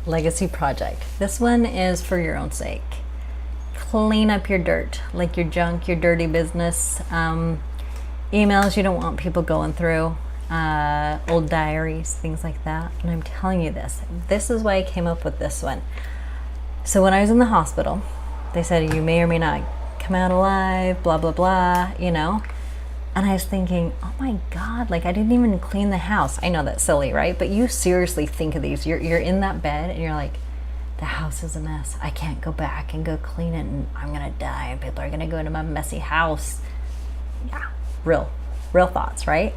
legacy project. This one is for your own sake. Clean up your dirt, like your junk, your dirty business, emails you don't want people going through, old diaries, things like that. And I'm telling you this is why I came up with this one. So when I was in the hospital, they said you may or may not come out alive, blah, blah, blah, you know. And I was thinking, oh my God, like I didn't even clean the house. I know that's silly, right? But you seriously think of these. You're in that bed and you're like, the house is a mess. I can't go back and go clean it and I'm gonna die and people are gonna go into my messy house. Yeah, real thoughts, right?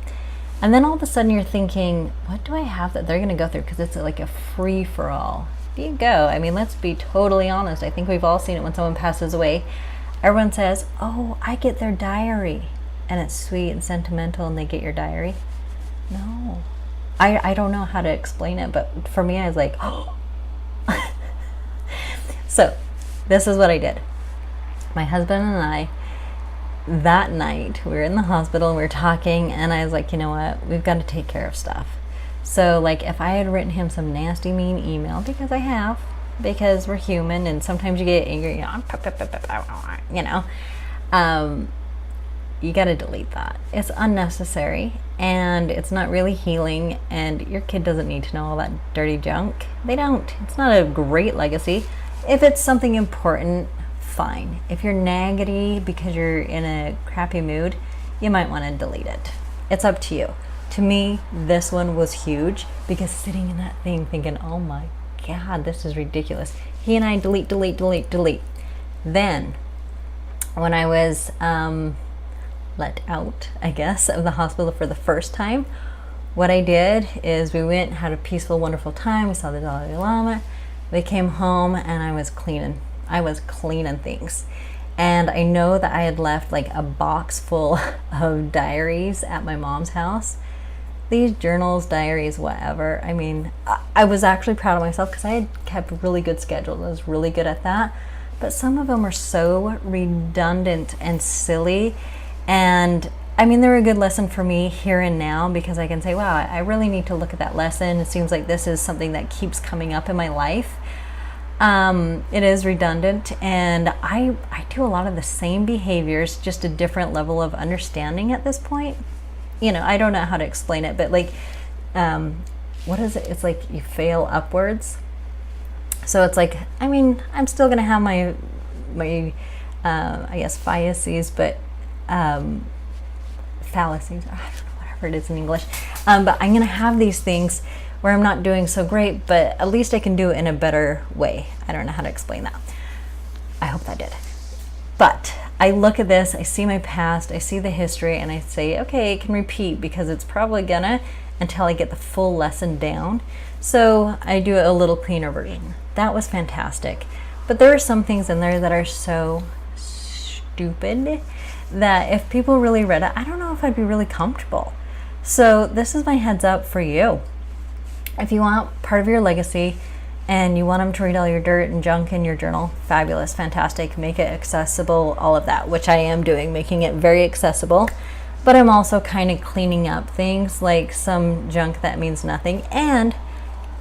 And then all of a sudden you're thinking, what do I have that they're gonna go through? Because it's like a free for all. Here you go. I mean, let's be totally honest. I think we've all seen it when someone passes away. Everyone says, oh, I get their diary. And it's sweet and sentimental and they get your diary. No. I don't know how to explain it, but for me, I was like, oh. So this is what I did. My husband and I, that night, we were in the hospital and we were talking and I was like, you know what, we've got to take care of stuff. So like if I had written him some nasty, mean email, because I have, because we're human and sometimes you get angry, you know, you got to delete that. It's unnecessary and it's not really healing and your kid doesn't need to know all that dirty junk. They don't. It's not a great legacy. If it's something important, fine. If you're naggedy because you're in a crappy mood, you might want to delete it. It's up to you. To me, this one was huge because sitting in that thing thinking, oh my God, this is ridiculous. He and I delete. Then when I was let out, I guess, of the hospital for the first time, what I did is we went, had a peaceful, wonderful time. We saw the Dalai Lama. We came home and I was cleaning things. And I know that I had left like a box full of diaries at my mom's house. These journals, diaries, whatever. I mean, I was actually proud of myself because I had kept a really good schedule. I was really good at that. But some of them were so redundant and silly. And I mean, they're a good lesson for me here and now because I can say, wow, I really need to look at that lesson. It seems like this is something that keeps coming up in my life. It is redundant and I do a lot of the same behaviors, just a different level of understanding at this point. You know, I don't know how to explain it, but like, what is it? It's like you fail upwards. So it's like, I mean, I'm still going to have my I guess biases, but fallacies, I don't know, whatever it is in English. But I'm going to have these things where I'm not doing so great, but at least I can do it in a better way. I don't know how to explain that. I hope that did. But I look at this, I see my past, I see the history, and I say, okay, it can repeat because it's probably gonna until I get the full lesson down. So I do a little cleaner version. That was fantastic. But there are some things in there that are so stupid that if people really read it, I don't know if I'd be really comfortable. So this is my heads up for you. If you want part of your legacy and you want them to read all your dirt and junk in your journal, fabulous, fantastic, make it accessible, all of that, which I am doing, making it very accessible. But I'm also kind of cleaning up things like some junk that means nothing. And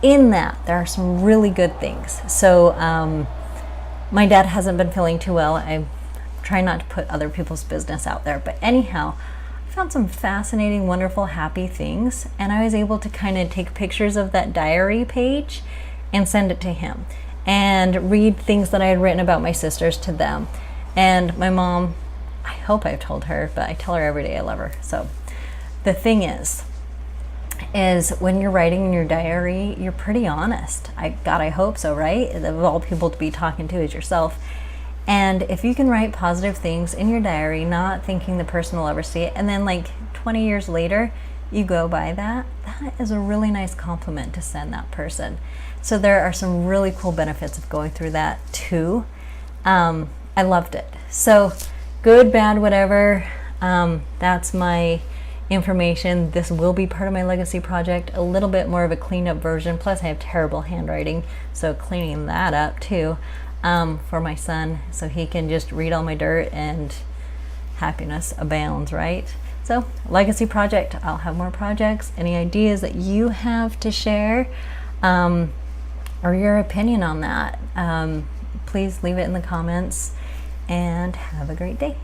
in that, there are some really good things. So my dad hasn't been feeling too well. I try not to put other people's business out there. But anyhow, I found some fascinating, wonderful, happy things. And I was able to kind of take pictures of that diary page and send it to him. And read things that I had written about my sisters to them. And my mom, I hope I've told her, but I tell her every day I love her. So the thing is when you're writing in your diary, you're pretty honest. God, I hope so, right? Of all people to be talking to is yourself. And if you can write positive things in your diary, not thinking the person will ever see it, and then like 20 years later, you go by that is a really nice compliment to send that person. So there are some really cool benefits of going through that too. I loved it. So good, bad, whatever. That's my information. This will be part of my legacy project, a little bit more of a cleanup version. Plus I have terrible handwriting, so cleaning that up too, for my son, so he can just read all my dirt and happiness abounds, right? So legacy project, I'll have more projects. Any ideas that you have to share, or your opinion on that. Please leave it in the comments, and have a great day.